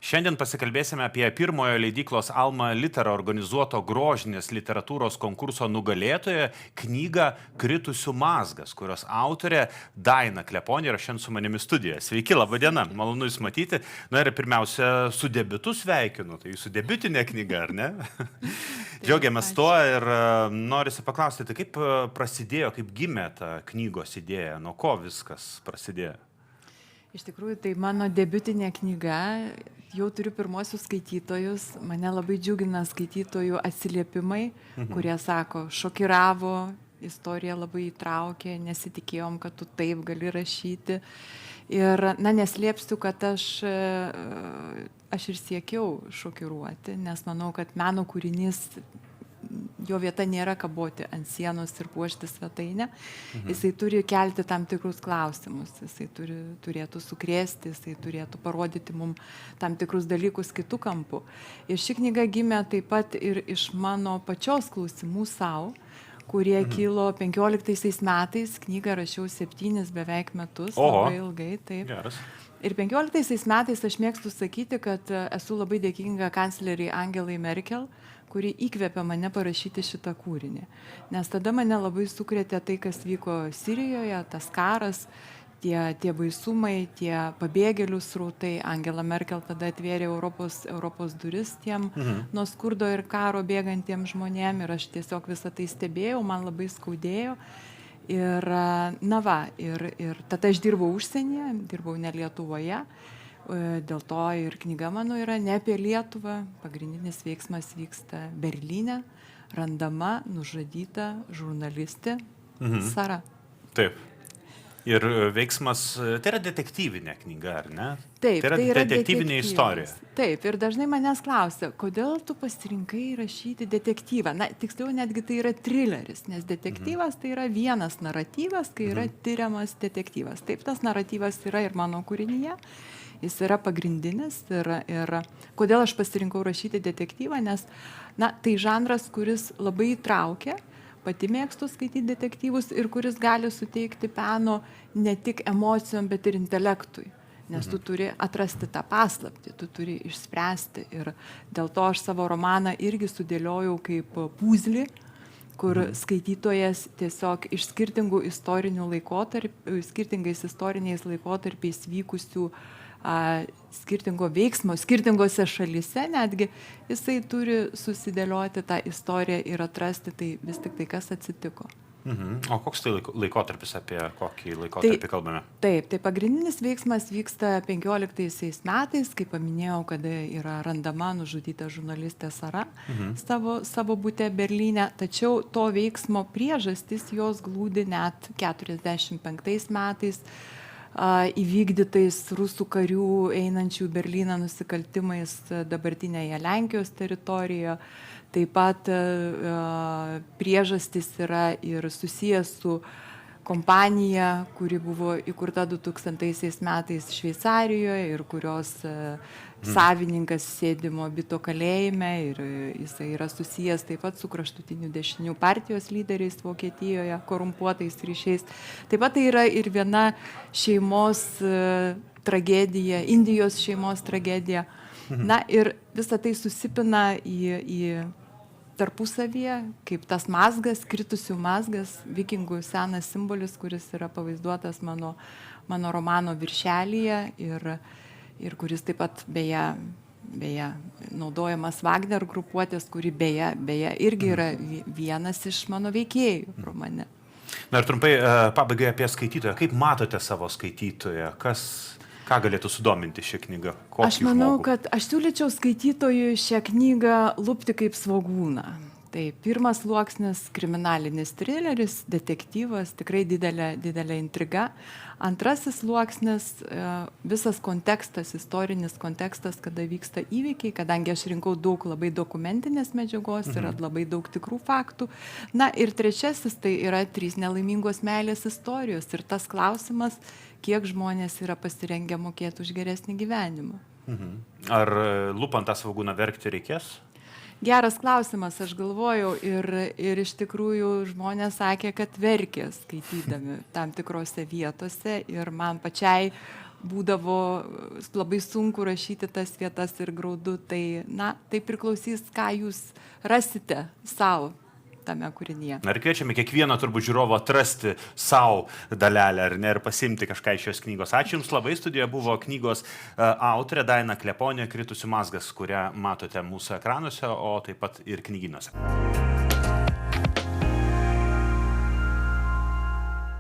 Šiandien pasikalbėsime apie pirmojo leidyklos Alma Litera organizuoto grožinės literatūros konkurso nugalėtoją knygą Kritusių mazgas, kurios autorė Daina Kleponė yra šiandien su manimi studijoje. Sveiki, laba diena, malonu Jūs matyti. Na ir pirmiausia, su debiutu sveikinu, tai Jūsų debiutinė knyga, ar ne? Džiaugiamės tuo ir norisi paklausti, tai kaip prasidėjo, kaip gimė ta knygos idėja, nuo ko viskas prasidėjo? Iš tikrųjų, tai mano debiutinė knyga, jau turiu pirmosius skaitytojus, mane labai džiugina skaitytojų atsiliepimai, kurie sako, šokiravo, istorija labai įtraukė, nesitikėjom, kad tu taip gali rašyti. Ir, neslėpsiu, kad aš ir siekiau šokiruoti, nes manau, kad meno kūrinys, jo vieta nėra kaboti ant sienos ir puošti svetainę. Jisai turi kelti tam tikrus klausimus, jisai turėtų sukrėsti, jisai turėtų parodyti mums tam tikrus dalykus kitų kampų. Ir ši knyga gimė taip pat ir iš mano pačios klausimų savo, kurie kilo 15 metais, knygą rašiau 7 beveik metus, labai ilgai. Taip. Geras. Ir 15 metais aš mėgstu sakyti, kad esu labai dėkinga kancleriai Angelai Merkel, kuri įkvėpė mane parašyti šitą kūrinį. Nes tada mane labai sukrėtė tai, kas vyko Sirijoje, tas karas, tie baisumai, tie pabėgėlių srautai. Angela Merkel tada atvėrė Europos duris tiem nuo skurdo ir karo bėgantiem žmonėm ir aš tiesiog visą tai stebėjau, man labai skaudėjo. Ir ir tada aš dirbau užsienyje, dirbau ne Lietuvoje. Dėl to ir knyga mano yra ne apie Lietuvą. Pagrindinis veiksmas vyksta Berlyne, randama, nužudyta žurnalistė Sara. Taip. Ir veiksmas, tai yra detektyvinė knyga, ar ne? Taip, tai yra detektyvinė istorija. Taip, ir dažnai manęs klausia, kodėl tu pasirinkai rašyti detektyvą? Tiksliau, netgi tai yra trileris, nes detektyvas tai yra vienas naratyvas, kai yra tyriamas detektyvas. Taip, tas naratyvas yra ir mano kūrinyje. Jis yra pagrindinis ir kodėl aš pasirinkau rašyti detektyvą, nes tai žanras, kuris labai įtraukia, pati mėgstu skaityti detektyvus ir kuris gali suteikti peno ne tik emocijom, bet ir intelektui. Nes tu turi atrasti tą paslaptį, tu turi išspręsti ir dėl to aš savo romaną irgi sudėliojau kaip puzlį, kur skaitytojas tiesiog iš skirtingų istorinių laikotarpių, skirtingais istoriniais laikotarpiais vykusių skirtingo veiksmo, skirtingose šalyse netgi, jisai turi susidėlioti tą istoriją ir atrasti tai vis tik tai, kas atsitiko. O koks tai laikotarpis, apie kokį laikotarpį kalbame? Taip, tai pagrindinis veiksmas vyksta 15 metais, kaip paminėjau, kada yra randama nužudyta žurnalistė Sara savo bute Berlyne, tačiau to veiksmo priežastis jos glūdi net 45 metais įvykdytais rusų karių einančių Berlyną nusikaltimais dabartinėje Lenkijos teritorijoje. Taip pat priežastis yra ir susijęs su kompanija, kuri buvo įkurta 2000 metais Šveicarijoje ir kurios savininkas sėdi Mobito kalėjime ir jisai yra susijęs taip pat su kraštutinių dešinių partijos lyderiais Vokietijoje, korumpuotais ryšiais. Taip pat tai yra ir viena šeimos tragedija, Indijos šeimos tragedija. Ir visa tai susipina į tarpusavyje, kaip tas mazgas, kritusių mazgas, vikingų senas simbolis, kuris yra pavaizduotas mano romano viršelyje ir kuris taip pat beje naudojamas Wagner grupuotės, kuri beje irgi yra vienas iš mano veikėjų romane. Na ir trumpai pabaigai apie skaitytoją. Kaip matote savo skaitytoją? Ką galėtų sudominti šią knygą? Aš manau, kad aš siūlyčiau skaitytojui šią knygą lupti kaip svogūną. Tai pirmas sluoksnis kriminalinis trileris, detektyvas, tikrai didelė intriga. Antrasis sluoksnis visas kontekstas, istorinis kontekstas, kada vyksta įvykiai, kadangi aš rinkau daug labai dokumentinės medžiagos ir labai daug tikrų faktų. Ir trečiasis tai yra 3 nelaimingos meilės istorijos ir tas klausimas, kiek žmonės yra pasirengę mokėti už geresnį gyvenimą. Ar lupant tą svogūną verkti reikės? Geras klausimas, aš galvojau ir iš tikrųjų žmonės sakė, kad verkė skaitydami tam tikrose vietose ir man pačiai būdavo labai sunku rašyti tas vietas ir graudu, tai, na, tai priklausys, ką jūs rasite savo tame kūrinyje. Na ir kviečiame kiekvieną turbūt žiūrovą atrasti savo dalelę, ar ne, ir pasimti kažką iš šios knygos. Ačiū Jums labai, studijoje buvo knygos autorė Daina Kleponė, Kritusių mazgas, kurią matote mūsų ekranuose, o taip pat ir knygynuose.